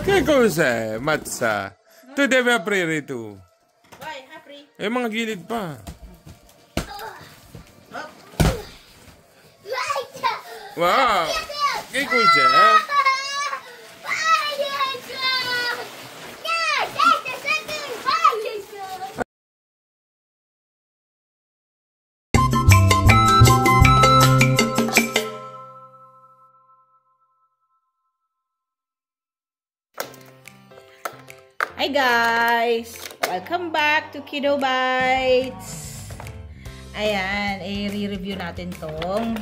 Che cos'è, mazza? Tu devi aprire tu. Vai, apri. E mga gilid pa. Wow! Che cos'è? Hi guys! Welcome back to Kiddo Bites! Ayan, i-review natin tong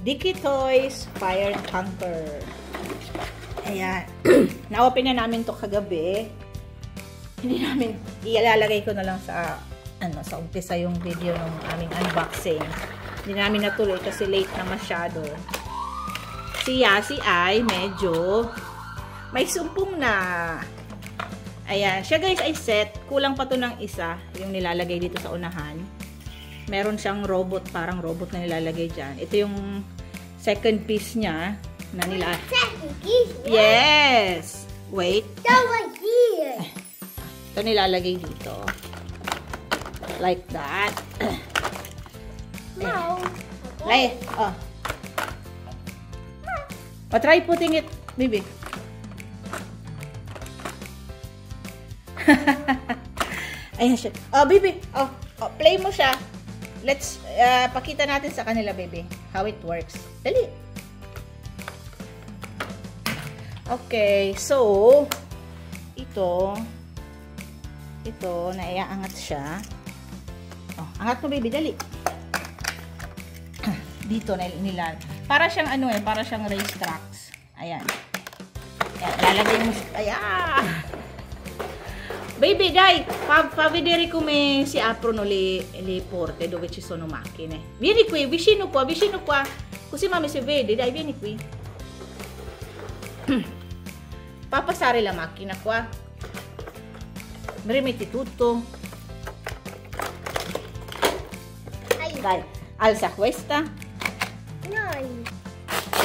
Dicky Toys Fire Tanker. Ayan. Na-open na namin to kagabi. Hindi namin, ilalagay ko na lang sa sa umpisa yung video ng aming unboxing. Hindi namin natuloy kasi late na masyado. Si Yasi ay medyo may sumpong na. Ayan. Siya guys ay set. Kulang pa to ng isa. Yung nilalagay dito sa unahan. Meron siyang robot. Parang robot na nilalagay dyan. Ito yung second piece niya. Na nila. Second piece? Yes! Wait. That was here. Ito nilalagay dito. Like that. No. Like, oh. Oh, try putting it, baby. Ayan siya. Oh, baby. Oh, play mo siya. Let's, pakita natin sa kanila, baby. How it works. Dali. Okay. So, ito, naiaangat siya. Oh, angat mo, baby. Dali. Dito, nila. Para siyang, para siyang racetracks. Ayan. Ayan, lalagay mo siya. Ayan. Baby, dai, fa vedere come si aprono le porte dove ci sono macchine. Vieni qui, vicino qua. Così mami si vede, dai, vieni qui. Papasare la macchina qua. Rimetti tutto. Dai, alza questa. No.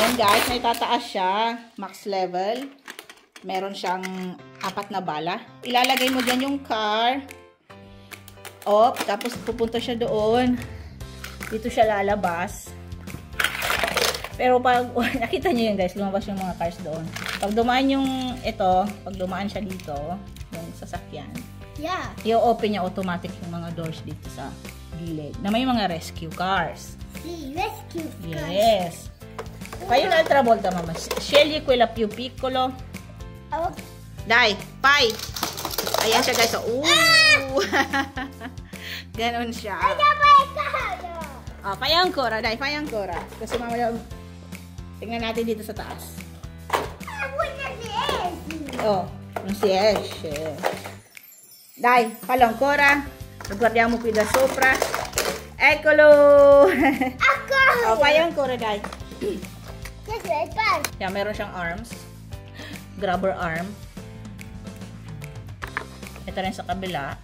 Ayan guys, naitataas siya. Max level. Meron siyang 4 na bala. Ilalagay mo dyan yung car. Op, tapos pupunta siya doon. Dito siya lalabas. Pero pag, nakita niyo yun guys, lumabas yung mga cars doon. Pag dumaan yung ito, pag dumaan siya dito, yung sasakyan, Yeah. i-open niya automatic yung mga doors dito sa gilid. Na may mga rescue cars. See, rescue cars. Yes. Fai un'altra volta, mamma. Scegli quella più piccolo. Oh. Dai, fai. Ayan siya guys. Ganon siya. Oh, fai ancora, dai, fai ancora. Kasi mamaya, tingnan natin dito sa taas. Oh, non si esce. Dai, fallo ancora. Lo guardiamo qui da sopra. Eccolo. Oh, fai ancora, dai. Yeah, meron siyang arms. Grabber arm. Ito rin sa kabila.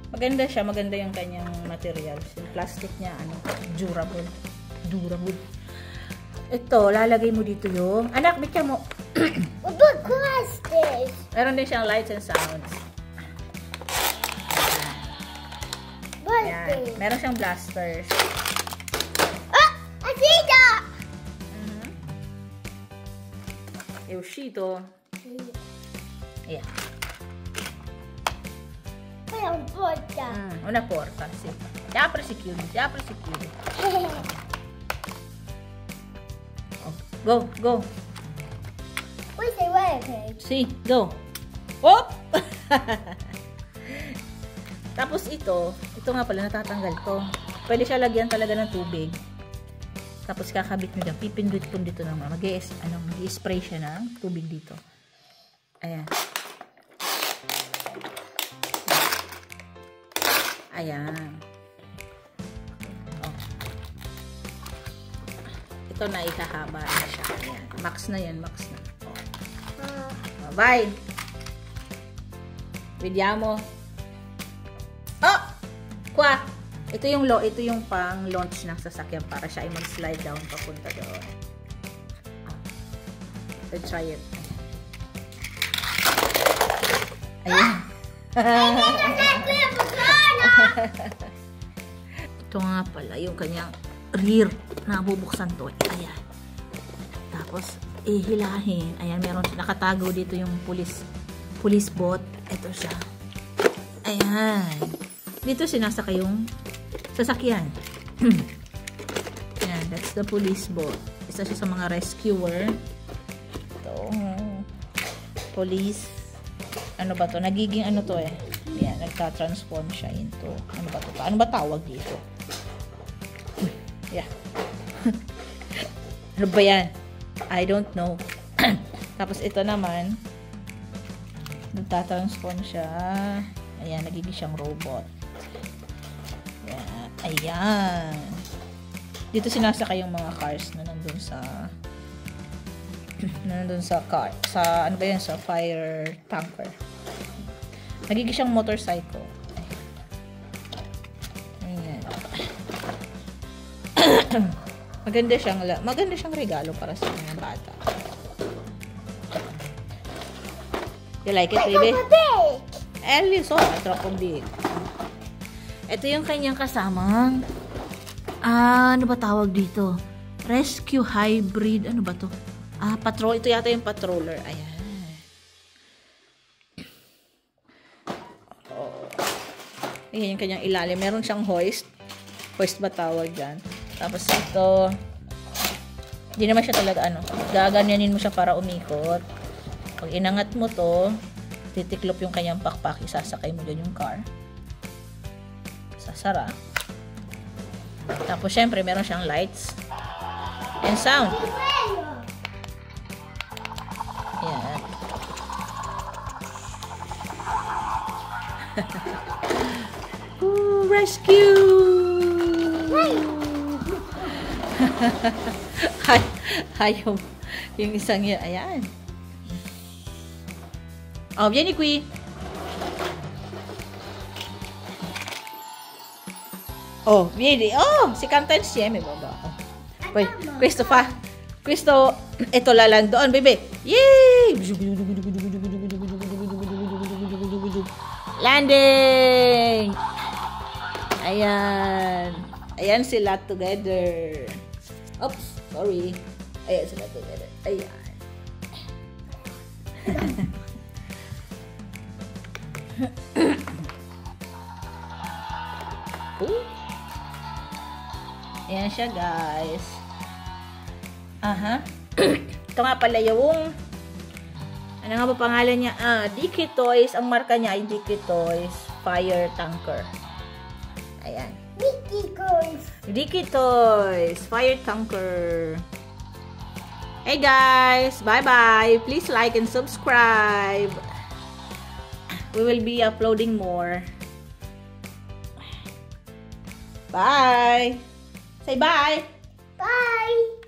Maganda siya. Maganda yung kanyang materials. Yung plastic niya, durable. Durable. Ito, lalagay mo dito yung... Anak, bigyan mo. Meron din siyang lights and sounds. Ayan. Meron siyang blasters. È uscito? Ayan. Una porta, sì. Si apre e si chiude, si apre e si chiude. Oh, go. Sì, go. Oh! Tapos ito nga pala natatanggal to. Pwede siya lagyan talaga ng tubig. Tapos kakabit nyo dyan. Pipindut po dito naman. Mag-i-spray siya ng tubig dito. Ayan. Ayan. Oh. Ito na ikahaba na siya. Ayan. Max na yan. Max na. Oh. Bye! Vediamo. Oh! Qua! Ito yung pang launch ng sasakyan para siya ay mag-slide down papunta doon. Let's try it. Ayan. Ito nga pala yung kanyang rear na bubuksan to. Ayan. Tapos, ihilahin. Ayan, meron nakatago dito yung police boat. Ito siya. Ayan. Dito sinasakay yung sasakyan. Ayan, that's the police boat. Isa siya sa mga rescuer. Ito. Police. Ano ba to? Nagiging ano to eh. Ayan, nagta-transform siya into. Ano ba to? Ano ba tawag dito? Yeah. Ano ba yan? I don't know. Tapos ito naman, nagtatransform siya. Ayan, nagiging siyang robot. Ayan. Dito sinasakay yung mga cars na nandun sa car. Sa, ano ba yan? Sa fire tanker. Nagiging siyang motorcycle. Ayan. Maganda siyang regalo para sa mga bata. You like it, baby? Ellie, so drop of big. Ito yung kanyang kasamang ano ba tawag dito? Rescue hybrid. Ano ba to? Patrol. Ito yata yung patroller. Ayan. Ayan yung kanyang ilalim. Meron siyang hoist. Hoist ba tawag dyan? Tapos ito, hindi naman siya talaga gaganyanin mo siya para umikot. Pag inangat mo to, titiklop yung kanyang pakpak, isasakay mo dyan yung car. Sasara. Tapos syempre, meron siyang lights and sound. Ayan. Ooh, rescue! Yung isang yun. Ayan. Oh, vieni qui. Oh, vieni. Oh, si canta insieme, baba. Oh. Poi, questo fa. Questo, ito lalang doon, bebe. Yay! Landing! Ayan. Ayan sila together. Oops, sorry. Ayan sila together. Ayan. Ayan siya, guys. Aha. Ito nga pala yung ano nga ba pangalan niya? Dicky Toys. Ang marka niya ay Dicky Toys Fire Tanker. Ayan. Dicky Toys Fire Tanker. Hey guys, bye-bye. Please like and subscribe. We will be uploading more. Bye. Say bye. Bye.